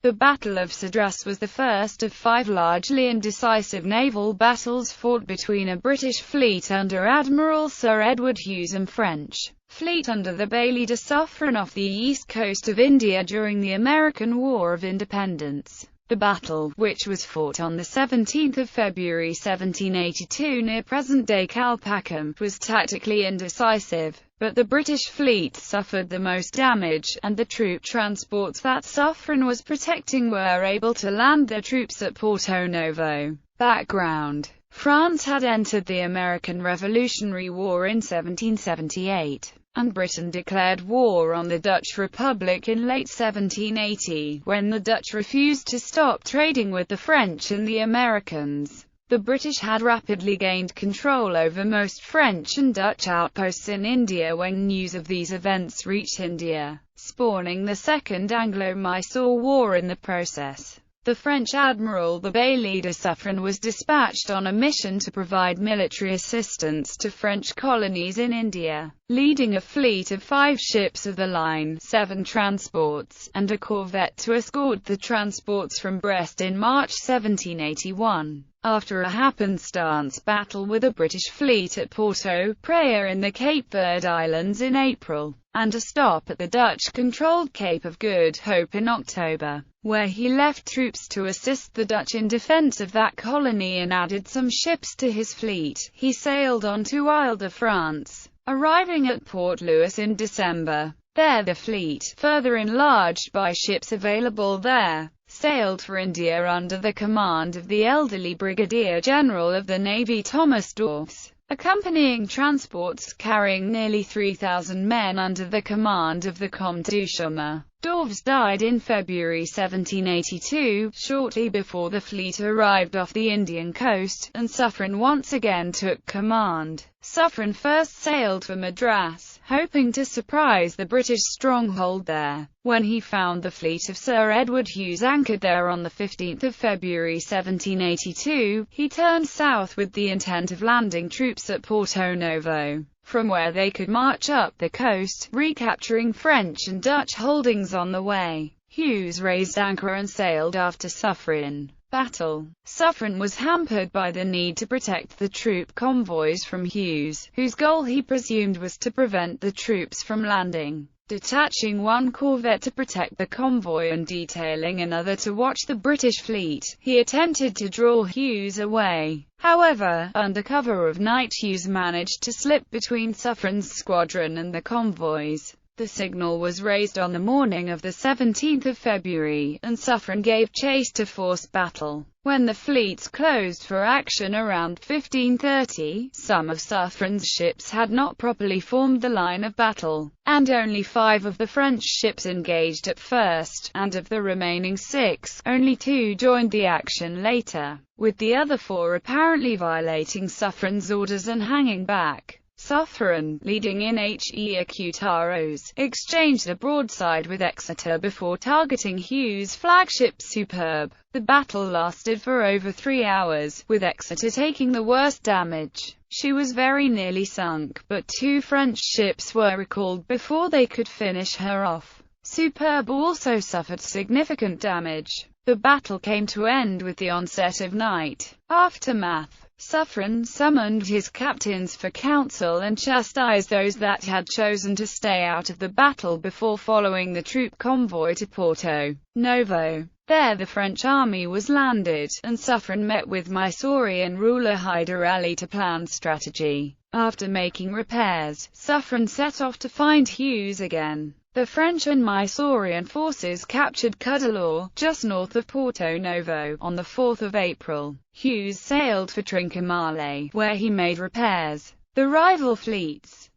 The Battle of Sadras was the first of 5 largely indecisive naval battles fought between a British fleet under Admiral Sir Edward Hughes and French fleet under the Baillie de Suffren off the east coast of India during the American War of Independence. The battle, which was fought on 17 February 1782 near present-day Calpakam, was tactically indecisive, but the British fleet suffered the most damage, and the troop transports that Suffren was protecting were able to land their troops at Porto Novo. Background: France had entered the American Revolutionary War in 1778. And Britain declared war on the Dutch Republic in late 1780, when the Dutch refused to stop trading with the French and the Americans. The British had rapidly gained control over most French and Dutch outposts in India when news of these events reached India, spawning the Second Anglo-Mysore War in the process. The French admiral the Baillie de Suffren was dispatched on a mission to provide military assistance to French colonies in India, leading a fleet of 5 ships of the line, 7 transports, and a corvette to escort the transports from Brest in March 1781. After a happenstance battle with a British fleet at Porto Praya in the Cape Verde Islands in April, and a stop at the Dutch-controlled Cape of Good Hope in October, where he left troops to assist the Dutch in defense of that colony and added some ships to his fleet, he sailed on to Ile de France, arriving at Port Louis in December. There the fleet, further enlarged by ships available there, sailed for India under the command of the elderly Brigadier General of the Navy Thomas Dorfs, accompanying transports carrying nearly 3,000 men under the command of the Comte du Chaume. Dorfs died in February 1782, shortly before the fleet arrived off the Indian coast, and Suffren once again took command. Suffren first sailed for Madras, hoping to surprise the British stronghold there. When he found the fleet of Sir Edward Hughes anchored there on 15 February 1782, he turned south with the intent of landing troops at Porto Novo, from where they could march up the coast, recapturing French and Dutch holdings on the way. Hughes raised anchor and sailed after Suffren. Battle. Suffren was hampered by the need to protect the troop convoys from Hughes, whose goal he presumed was to prevent the troops from landing. Detaching 1 corvette to protect the convoy and detailing another to watch the British fleet, he attempted to draw Hughes away. However, under cover of night Hughes managed to slip between Suffren's squadron and the convoys. The signal was raised on the morning of 17 February, and Suffren gave chase to force battle. When the fleets closed for action around 1530, some of Suffren's ships had not properly formed the line of battle, and only 5 of the French ships engaged at first, and of the remaining 6, only 2 joined the action later, with the other 4 apparently violating Suffren's orders and hanging back. Suffren, leading in Acutaros, exchanged a broadside with Exeter before targeting Hughes' flagship Superb. The battle lasted for over 3 hours, with Exeter taking the worst damage. She was very nearly sunk, but 2 French ships were recalled before they could finish her off. Superb also suffered significant damage. The battle came to end with the onset of night. Aftermath. Suffren summoned his captains for council and chastised those that had chosen to stay out of the battle before following the troop convoy to Porto Novo. There the French army was landed, and Suffren met with Mysorean ruler Hyder Ali to plan strategy. After making repairs, Suffren set off to find Hughes again. The French and Mysorean forces captured Cuddalore, just north of Porto Novo, on 4 April. Hughes sailed for Trincomalee, where he made repairs. The rival fleets,